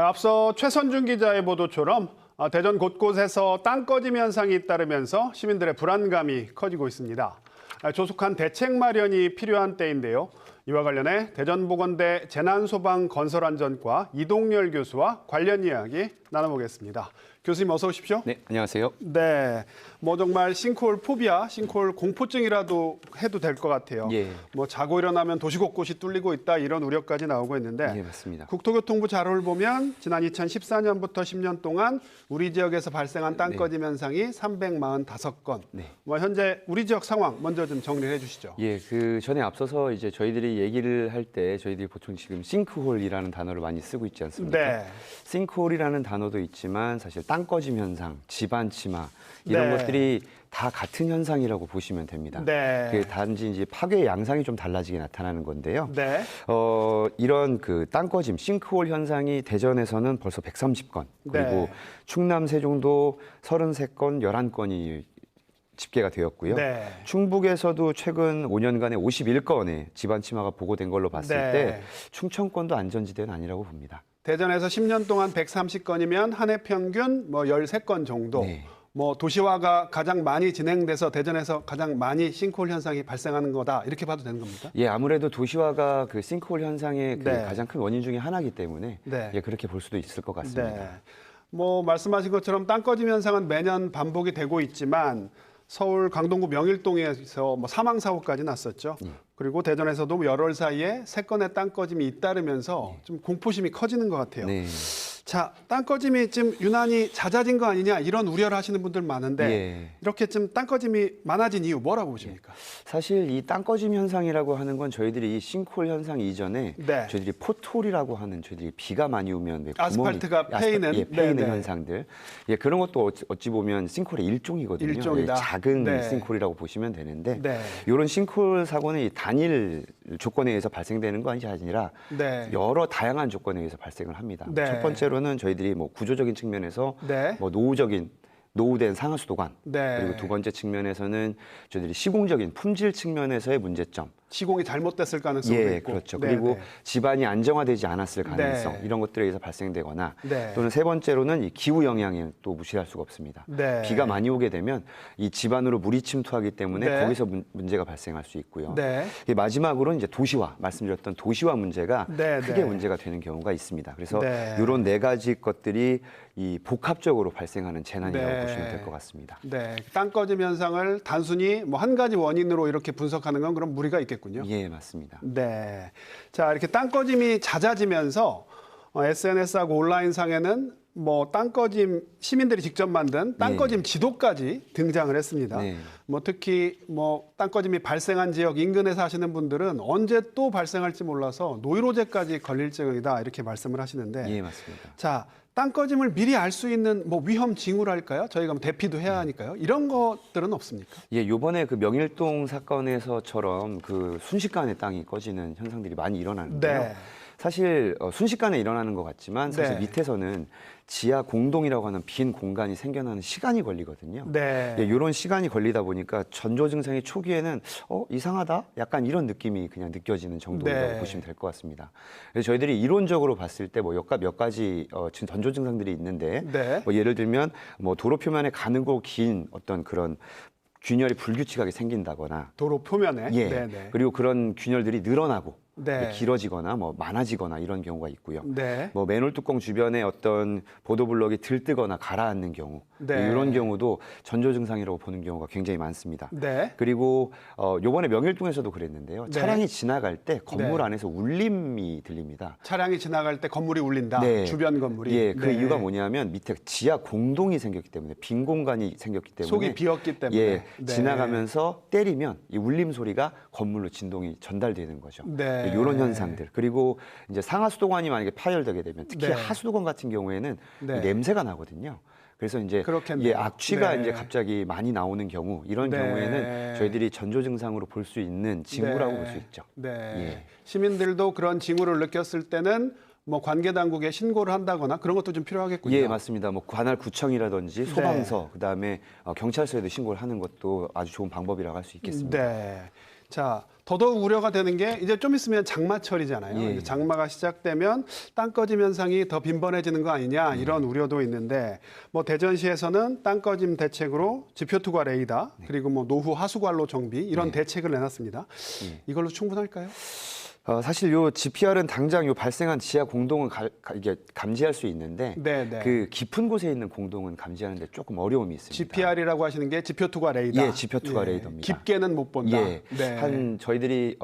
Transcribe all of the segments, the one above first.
앞서 최선준 기자의 보도처럼 대전 곳곳에서 땅 꺼짐 현상이 잇따르면서 시민들의 불안감이 커지고 있습니다. 조속한 대책 마련이 필요한 때인데요. 이와 관련해 대전보건대 재난소방건설안전과 이동열 교수와 관련 이야기 나눠보겠습니다. 교수님 어서 오십시오. 네, 안녕하세요. 네, 정말 싱크홀 포비아, 싱크홀 공포증이라도 해도 될 것 같아요. 예. 자고 일어나면 도시 곳곳이 뚫리고 있다 이런 우려까지 나오고 있는데 예, 맞습니다. 국토교통부 자료를 보면 지난 2014년부터 10년 동안 우리 지역에서 발생한 땅 꺼짐 현상이 345건. 네. 현재 우리 지역 상황 먼저 좀 정리를 해주시죠. 예, 그 전에 앞서서 이제 저희들이 얘기를 할 때 저희들이 보통 지금 싱크홀이라는 단어를 많이 쓰고 있지 않습니까? 네. 싱크홀이라는 단어도 있지만 사실 땅 꺼짐 현상, 집안 침하 이런 네. 것들이 다 같은 현상이라고 보시면 됩니다. 네. 그 단지 이제 파괴 양상이 좀 달라지게 나타나는 건데요. 네. 이런 그 땅 꺼짐, 싱크홀 현상이 대전에서는 벌써 130건, 그리고 네. 충남 세종도 33건, 11건이 집계가 되었고요. 네. 충북에서도 최근 5년간에 51건의 집안 침하가 보고된 걸로 봤을 네. 때 충청권도 안전지대는 아니라고 봅니다. 대전에서 10년 동안 130건이면 한 해 평균 13건 정도. 네. 도시화가 가장 많이 진행돼서 대전에서 가장 많이 싱크홀 현상이 발생하는 거다 이렇게 봐도 되는 겁니까? 예, 아무래도 도시화가 그 싱크홀 현상의 그 네. 가장 큰 원인 중에 하나이기 때문에 네. 예, 그렇게 볼 수도 있을 것 같습니다. 네. 말씀하신 것처럼 땅 꺼짐 현상은 매년 반복이 되고 있지만 서울 강동구 명일동에서 사망 사고까지 났었죠. 그리고 대전에서도 열흘 사이에 3건의 땅 꺼짐이 잇따르면서 좀 공포심이 커지는 것 같아요. 네. 자, 땅 꺼짐이 좀 유난히 잦아진 거 아니냐 이런 우려를 하시는 분들 많은데 예. 이렇게 좀 땅 꺼짐이 많아진 이유 뭐라고 보십니까? 사실 이 땅 꺼짐 현상이라고 하는 건 저희들이 이 싱크홀 현상 이전에 네. 저희들이 포트홀이라고 하는 저희들이 비가 많이 오면 왜 아스팔트가 패이는? 예, 패이는 네네. 현상들. 예, 그런 것도 어찌 보면 싱크홀의 일종이거든요. 일종이다. 예, 작은 네. 싱크홀이라고 보시면 되는데 네. 이런 싱크홀 사고는 이 단일 조건에 의해서 발생되는 거 아니라 네. 여러 다양한 조건에 의해서 발생을 합니다. 네. 첫 번째로는 저희들이 구조적인 측면에서 네. 노후된 상하수도관, 네. 그리고 두 번째 측면에서는 저희들이 시공적인 품질 측면에서의 문제점. 시공이 잘못됐을 가능성도 예, 있고. 그렇죠. 네, 그리고 네. 집안이 안정화되지 않았을 가능성, 네. 이런 것들에 의해서 발생되거나 네. 또는 세 번째로는 이 기후 영향에 또 무시할 수가 없습니다. 네. 비가 많이 오게 되면 이 집안으로 물이 침투하기 때문에 네. 거기서 문제가 발생할 수 있고요. 네. 마지막으로는 이제 도시화, 말씀드렸던 도시화 문제가 네, 크게 네. 문제가 되는 경우가 있습니다. 그래서 네. 이런 네 가지 것들이 이 복합적으로 발생하는 재난이라고 네. 보시면 될 것 같습니다. 네, 땅 꺼짐 현상을 단순히 한 가지 원인으로 이렇게 분석하는 건 그런 무리가 있겠군요. 예, 맞습니다. 네, 자 이렇게 땅 꺼짐이 잦아지면서 SNS하고 온라인상에는 땅 꺼짐 시민들이 직접 만든 땅 꺼짐 지도까지 등장을 했습니다. 네. 특히 땅 꺼짐이 발생한 지역 인근에 사시는 분들은 언제 또 발생할지 몰라서 노이로제까지 걸릴 지경이다 이렇게 말씀을 하시는데, 예, 맞습니다. 자, 땅 꺼짐을 미리 알 수 있는 위험 징후랄까요? 저희가 대피도 해야 하니까요. 이런 것들은 없습니까? 예, 요번에 그 명일동 사건에서처럼 그 순식간에 땅이 꺼지는 현상들이 많이 일어나는데요. 네. 사실 순식간에 일어나는 것 같지만 사실 네. 밑에서는 지하 공동이라고 하는 빈 공간이 생겨나는 시간이 걸리거든요. 네. 예, 이런 시간이 걸리다 보니까 전조 증상이 초기에는 이상하다? 약간 이런 느낌이 그냥 느껴지는 정도라고 네. 보시면 될 것 같습니다. 그래서 저희들이 이론적으로 봤을 때 몇 가지 지금 전조 증상들이 있는데 네. 예를 들면 도로 표면에 가늘고 긴 어떤 그런 균열이 불규칙하게 생긴다거나 도로 표면에. 예. 네. 그리고 그런 균열들이 늘어나고 네. 길어지거나 많아지거나 이런 경우가 있고요. 네. 맨홀 뚜껑 주변에 어떤 보도블럭이 들뜨거나 가라앉는 경우 네. 이런 경우도 전조 증상이라고 보는 경우가 굉장히 많습니다. 네. 그리고 요번에 명일동에서도 그랬는데요. 네. 차량이 지나갈 때 건물 네. 안에서 울림이 들립니다. 차량이 지나갈 때 건물이 울린다. 네. 주변 건물이. 예, 그 네. 이유가 뭐냐면 밑에 지하 공동이 생겼기 때문에 빈 공간이 생겼기 때문에 속이 비었기 때문에. 예, 네. 지나가면서 때리면 이 울림 소리가 건물로 진동이 전달되는 거죠. 네. 이런 현상들. 그리고 이제 상하수도관이 만약에 파열되게 되면 특히 네. 하수도관 같은 경우에는 네. 이 냄새가 나거든요. 그래서 이제 그렇겠네요. 예, 악취가 네. 이제 갑자기 많이 나오는 경우 이런 네. 경우에는 저희들이 전조 증상으로 볼 수 있는 징후라고 네. 볼 수 있죠. 네. 예. 시민들도 그런 징후를 느꼈을 때는 관계 당국에 신고를 한다거나 그런 것도 좀 필요하겠군요. 예, 맞습니다. 관할 구청이라든지 소방서, 그다음에 경찰서에도 신고를 하는 것도 아주 좋은 방법이라고 할 수 있겠습니다. 네. 자, 더더욱 우려가 되는 게 이제 좀 있으면 장마철이잖아요. 예. 이제 장마가 시작되면 땅 꺼짐 현상이 더 빈번해지는 거 아니냐 이런 우려도 있는데 뭐 대전시에서는 땅 꺼짐 대책으로 지표 투과 레이더 그리고 뭐 노후 하수관로 정비 이런 대책을 내놨습니다. 이걸로 충분할까요? 사실 요 GPR은 당장 요 발생한 지하 공동은 이게 감지할 수 있는데 네. 그 깊은 곳에 있는 공동은 감지하는데 조금 어려움이 있습니다. GPR이라고 하시는 게 지표 투과 레이더. 예, 지표 투과 레이더입니다. 깊게는 못 본다. 예, 네. 한 저희들이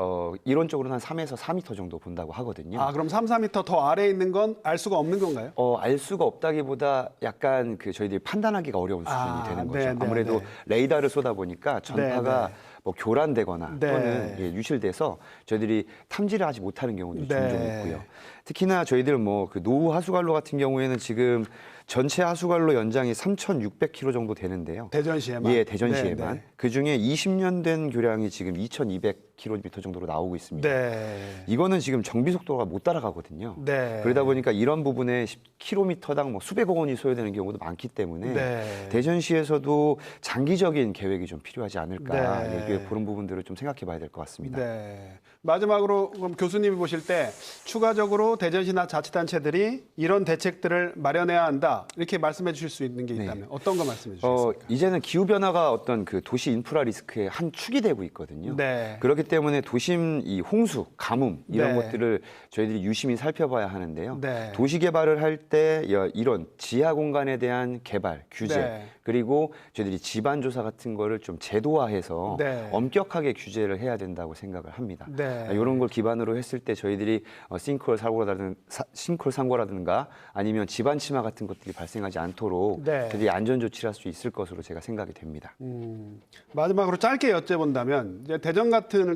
이론적으로는 한 3에서 4m 정도 본다고 하거든요. 아, 그럼 3, 4m 더 아래에 있는 건 알 수가 없는 건가요? 알 수가 없다기보다 약간 그 저희들이 판단하기가 어려운 수준이 되는 거죠. 네, 아무래도 네. 레이더를 쏘다 보니까 전파가 네. 뭐 교란되거나 네. 또는 유실돼서 저희들이 탐지를 하지 못하는 경우도 종종 네. 있고요. 특히나 저희들 뭐 그 노후 하수관로 같은 경우에는 지금 전체 하수관로 연장이 3,600km 정도 되는데요. 대전시에만. 예, 대전시에만. 네. 그 중에 20년 된 교량이 지금 2,200km 정도로 나오고 있습니다. 네. 이거는 지금 정비 속도가 못 따라가거든요. 네. 그러다 보니까 이런 부분에 10km당 뭐 수백억 원이 소요되는 경우도 많기 때문에 네. 대전시에서도 장기적인 계획이 좀 필요하지 않을까 네. 이게 그런 부분들을 좀 생각해 봐야 될 것 같습니다. 네. 마지막으로 그럼 교수님이 보실 때 추가적으로 대전시나 자치단체들이 이런 대책들을 마련해야 한다 이렇게 말씀해 주실 수 있는 게 있다면 어떤 거 말씀해 주시겠습니까? 이제는 기후 변화가 어떤 그 도시 인프라 리스크의 한 축이 되고 있거든요. 네. 그렇기 때문에 도심 이 홍수, 가뭄 이런 네. 것들을 저희들이 유심히 살펴봐야 하는데요. 네. 도시 개발을 할 때 이런 지하 공간에 대한 개발, 규제 네. 그리고 저희들이 집안 조사 같은 거를 좀 제도화해서 네. 엄격하게 규제를 해야 된다고 생각을 합니다. 네. 이런 걸 기반으로 했을 때 저희들이 싱크홀 사고라든가 아니면 집안 침하 같은 것들이 발생하지 않도록 네. 저희들이 안전 조치를 할 수 있을 것으로 제가 생각이 됩니다. 마지막으로 짧게 여쭤본다면 이제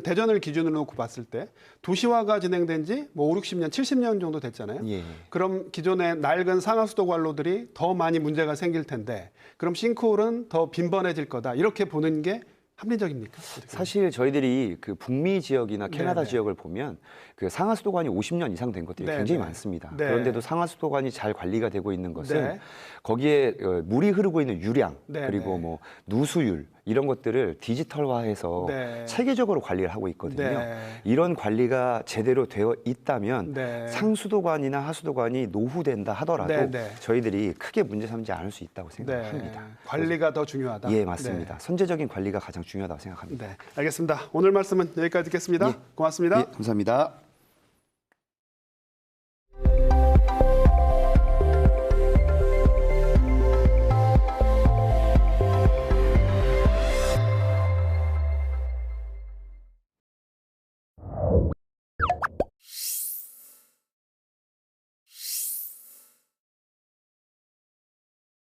대전을 기준으로 놓고 봤을 때 도시화가 진행된 지 뭐 5, 60년, 70년 정도 됐잖아요. 예. 그럼 기존의 낡은 상하수도 관로들이 더 많이 문제가 생길 텐데 그럼 싱크홀은 더 빈번해질 거다. 이렇게 보는 게 합리적입니까? 사실 저희들이 그 북미 지역이나 캐나다 네네. 지역을 보면 그 상하수도관이 50년 이상 된 것들이 네네. 굉장히 많습니다. 네. 그런데도 상하수도관이 잘 관리가 되고 있는 것은 네. 거기에 물이 흐르고 있는 유량 네네. 그리고 뭐 누수율 이런 것들을 디지털화해서 네. 체계적으로 관리를 하고 있거든요. 네. 이런 관리가 제대로 되어 있다면 네. 상수도관이나 하수도관이 노후된다 하더라도 네네. 저희들이 크게 문제 삼지 않을 수 있다고 생각합니다. 관리가 더 중요하다. 예, 맞습니다. 네. 선제적인 관리가 가장 중요하다고 생각합니다. 네, 알겠습니다. 오늘 말씀은 여기까지 듣겠습니다. 고맙습니다. 예, 감사합니다.